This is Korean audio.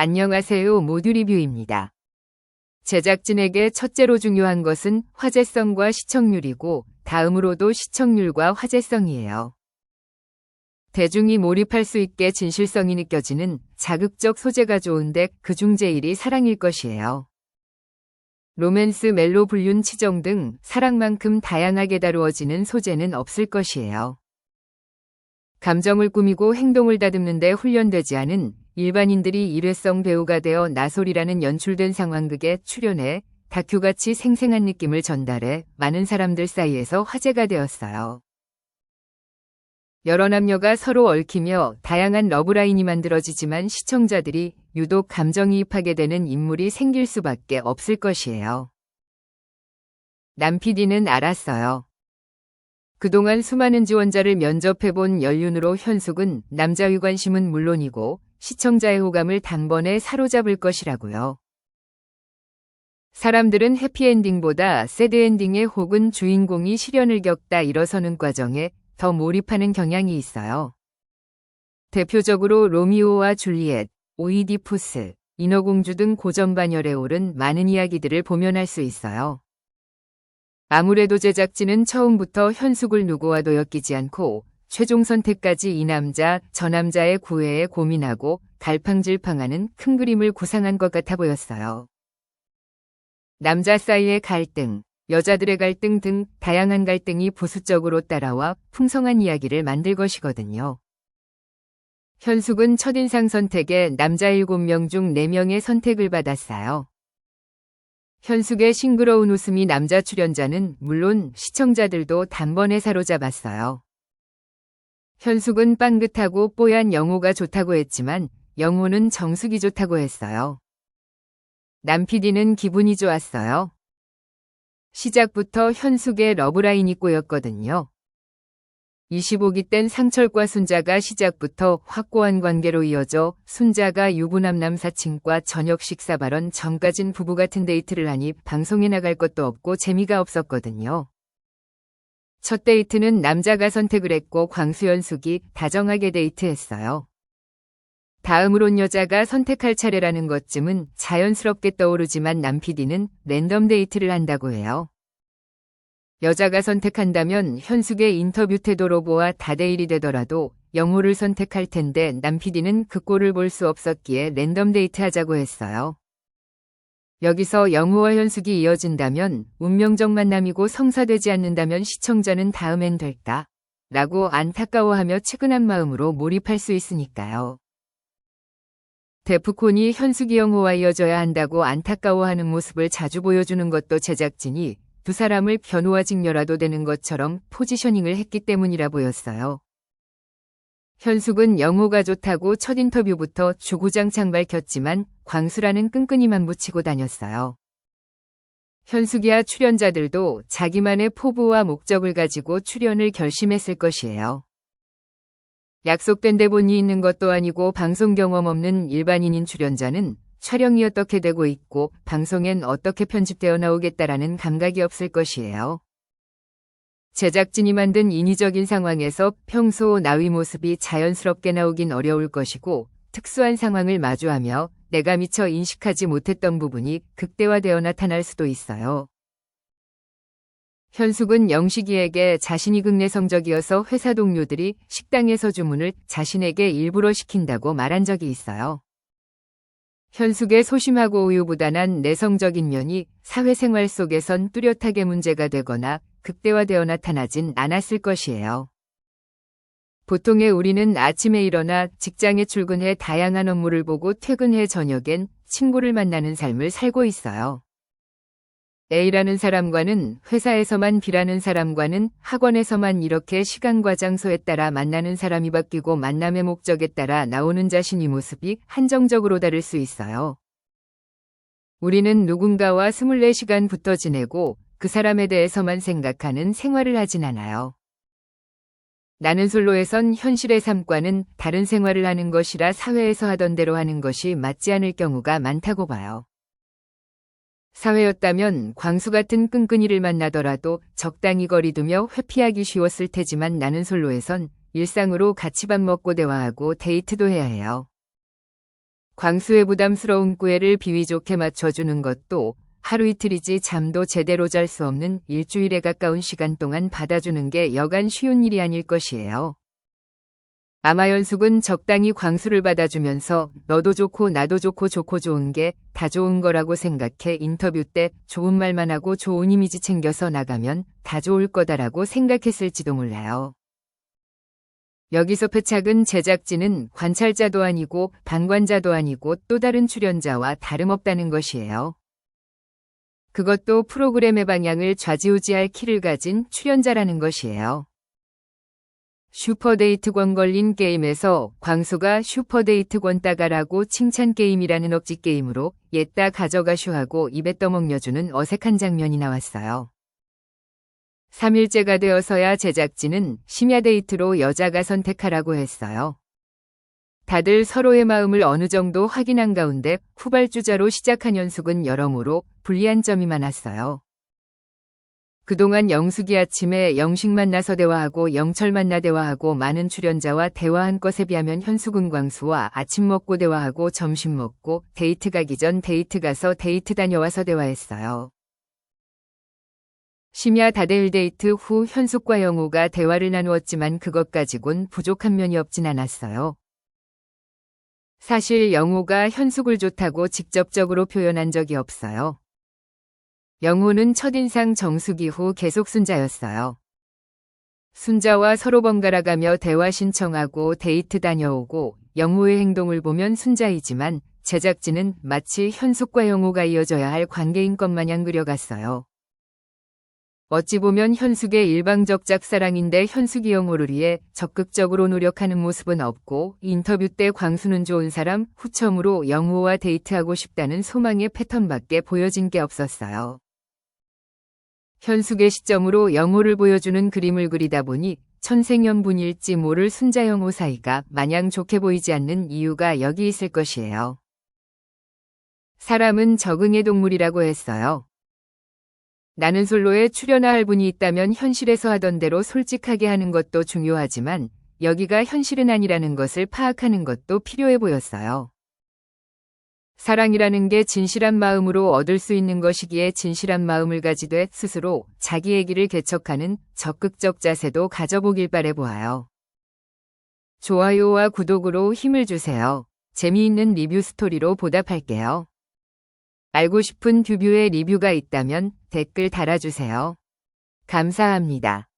안녕하세요. 모듈 리뷰입니다. 제작진에게 첫째로 중요한 것은 화제성과 시청률이고 다음으로도 시청률과 화제성이에요. 대중이 몰입할 수 있게 진실성이 느껴지는 자극적 소재가 좋은데 그중 제일이 사랑일 것이에요. 로맨스, 멜로, 불륜, 치정 등 사랑만큼 다양하게 다루어지는 소재는 없을 것이에요. 감정을 꾸미고 행동을 다듬는 데 훈련되지 않은 일반인들이 일회성 배우가 되어 나솔이라는 연출된 상황극에 출연해 다큐같이 생생한 느낌을 전달해 많은 사람들 사이에서 화제가 되었어요. 여러 남녀가 서로 얽히며 다양한 러브라인이 만들어지지만 시청자들이 유독 감정이입하게 되는 인물이 생길 수밖에 없을 것이에요. 남 PD는 알았어요. 그동안 수많은 지원자를 면접해본 연륜으로 현숙은 남자의 관심은 물론이고 시청자의 호감을 단번에 사로잡을 것이라고요. 사람들은 해피엔딩보다 새드엔딩에 혹은 주인공이 시련을 겪다 일어서는 과정에 더 몰입하는 경향이 있어요. 대표적으로 로미오와 줄리엣, 오이디푸스, 인어공주 등 고전 반열에 오른 많은 이야기들을 보면 알 수 있어요. 아무래도 제작진은 처음부터 현숙을 누구와도 엮이지 않고 최종 선택까지 이 남자, 저 남자의 구애에 고민하고 갈팡질팡하는 큰 그림을 구상한 것 같아 보였어요. 남자 사이의 갈등, 여자들의 갈등 등 다양한 갈등이 부수적으로 따라와 풍성한 이야기를 만들 것이거든요. 현숙은 첫인상 선택에 남자 7명 중 4명의 선택을 받았어요. 현숙의 싱그러운 웃음이 남자 출연자는 물론 시청자들도 단번에 사로잡았어요. 현숙은 빵긋하고 뽀얀 영호가 좋다고 했지만 영호는 정숙이 좋다고 했어요. 남 PD는 기분이 좋았어요. 시작부터 현숙의 러브라인이 꼬였거든요. 25기 땐 상철과 순자가 시작부터 확고한 관계로 이어져 순자가 유부남 남사친과 저녁 식사 발언 전까진 부부 같은 데이트를 하니 방송에 나갈 것도 없고 재미가 없었거든요. 첫 데이트는 남자가 선택을 했고 광수현숙이 다정하게 데이트했어요. 다음으론 여자가 선택할 차례라는 것쯤은 자연스럽게 떠오르지만 남 PD는 랜덤 데이트를 한다고 해요. 여자가 선택한다면 현숙의 인터뷰 태도로 보아 다대일이 되더라도 영호를 선택할 텐데 남 PD는 그 꼴을 볼 수 없었기에 랜덤 데이트 하자고 했어요. 여기서 영호와 현숙이 이어진다면 운명적 만남이고 성사되지 않는다면 시청자는 다음엔 될까? 라고 안타까워하며 측은한 마음으로 몰입할 수 있으니까요. 데프콘이 현숙이 영호와 이어져야 한다고 안타까워하는 모습을 자주 보여주는 것도 제작진이 두 사람을 변호와 직녀라도 되는 것처럼 포지셔닝을 했기 때문이라 보였어요. 현숙은 영호가 좋다고 첫 인터뷰부터 주구장창 밝혔지만 광수라는 끈끈이만 묻히고 다녔어요. 현숙이와 출연자들도 자기만의 포부와 목적을 가지고 출연을 결심했을 것이에요. 약속된 대본이 있는 것도 아니고 방송 경험 없는 일반인인 출연자는 촬영이 어떻게 되고 있고 방송엔 어떻게 편집되어 나오겠다라는 감각이 없을 것이에요. 제작진이 만든 인위적인 상황에서 평소 나의 모습이 자연스럽게 나오긴 어려울 것이고 특수한 상황을 마주하며 내가 미처 인식하지 못했던 부분이 극대화되어 나타날 수도 있어요. 현숙은 영식이에게 자신이 극내 성적이어서 회사 동료들이 식당에서 주문을 자신에게 일부러 시킨다고 말한 적이 있어요. 현숙의 소심하고 우유부단한 내성적인 면이 사회생활 속에선 뚜렷하게 문제가 되거나 극대화되어 나타나진 않았을 것이에요. 보통의 우리는 아침에 일어나 직장에 출근해 다양한 업무를 보고 퇴근해 저녁엔 친구를 만나는 삶을 살고 있어요. A라는 사람과는 회사에서만, B라는 사람과는 학원에서만 이렇게 시간과 장소에 따라 만나는 사람이 바뀌고 만남의 목적에 따라 나오는 자신의 모습이 한정적으로 다를 수 있어요. 우리는 누군가와 24시간 붙어 지내고 그 사람에 대해서만 생각하는 생활을 하진 않아요. 나는 솔로에선 현실의 삶과는 다른 생활을 하는 것이라 사회에서 하던 대로 하는 것이 맞지 않을 경우가 많다고 봐요. 사회였다면 광수 같은 끈끈이를 만나더라도 적당히 거리 두며 회피하기 쉬웠을 테지만 나는 솔로에선 일상으로 같이 밥 먹고 대화하고 데이트도 해야 해요. 광수의 부담스러운 꾸에를 비위 좋게 맞춰주는 것도 하루 이틀이지 잠도 제대로 잘 수 없는 일주일에 가까운 시간 동안 받아주는 게 여간 쉬운 일이 아닐 것이에요. 아마 현숙은 적당히 광수를 받아주면서 너도 좋고 나도 좋고 좋고 좋은 게 다 좋은 거라고 생각해 인터뷰 때 좋은 말만 하고 좋은 이미지 챙겨서 나가면 다 좋을 거다라고 생각했을지도 몰라요. 여기서 패착은 제작진은 관찰자도 아니고 방관자도 아니고 또 다른 출연자와 다름없다는 것이에요. 그것도 프로그램의 방향을 좌지우지할 키를 가진 출연자라는 것이에요. 슈퍼데이트권 걸린 게임에서 광수가 슈퍼데이트권 따가라고 칭찬 게임이라는 억지 게임으로 옛다 가져가슈하고 입에 떠먹여주는 어색한 장면이 나왔어요. 3일째가 되어서야 제작진은 심야 데이트로 여자가 선택하라고 했어요. 다들 서로의 마음을 어느 정도 확인한 가운데 후발주자로 시작한 현숙은 여러모로 불리한 점이 많았어요. 그동안 영숙이 아침에 영식 만나서 대화하고 영철 만나 대화하고 많은 출연자와 대화한 것에 비하면 현숙은 광수와 아침 먹고 대화하고 점심 먹고 데이트 가기 전 데이트 가서 데이트 다녀와서 대화했어요. 심야 다대일 데이트 후 현숙과 영호가 대화를 나누었지만 그것 가지곤 부족한 면이 없진 않았어요. 사실 영호가 현숙을 좋다고 직접적으로 표현한 적이 없어요. 영호는 첫인상 정숙 이후 계속 순자였어요. 순자와 서로 번갈아가며 대화 신청하고 데이트 다녀오고 영호의 행동을 보면 순자이지만 제작진은 마치 현숙과 영호가 이어져야 할 관계인 것 마냥 그려갔어요. 어찌 보면 현숙의 일방적 짝사랑인데 현숙이 영호를 위해 적극적으로 노력하는 모습은 없고 인터뷰 때 광수는 좋은 사람 후첨으로 영호와 데이트하고 싶다는 소망의 패턴밖에 보여진 게 없었어요. 현숙의 시점으로 영호를 보여주는 그림을 그리다 보니 천생연분일지 모를 순자 영호 사이가 마냥 좋게 보이지 않는 이유가 여기 있을 것이에요. 사람은 적응의 동물이라고 했어요. 나는 솔로에 출연해야 할 분이 있다면 현실에서 하던 대로 솔직하게 하는 것도 중요하지만 여기가 현실은 아니라는 것을 파악하는 것도 필요해 보였어요. 사랑이라는 게 진실한 마음으로 얻을 수 있는 것이기에 진실한 마음을 가지되 스스로 자기 얘기를 개척하는 적극적 자세도 가져보길 바래 보아요. 좋아요와 구독으로 힘을 주세요. 재미있는 리뷰 스토리로 보답할게요. 알고 싶은 듀뷰의 리뷰가 있다면 댓글 달아주세요. 감사합니다.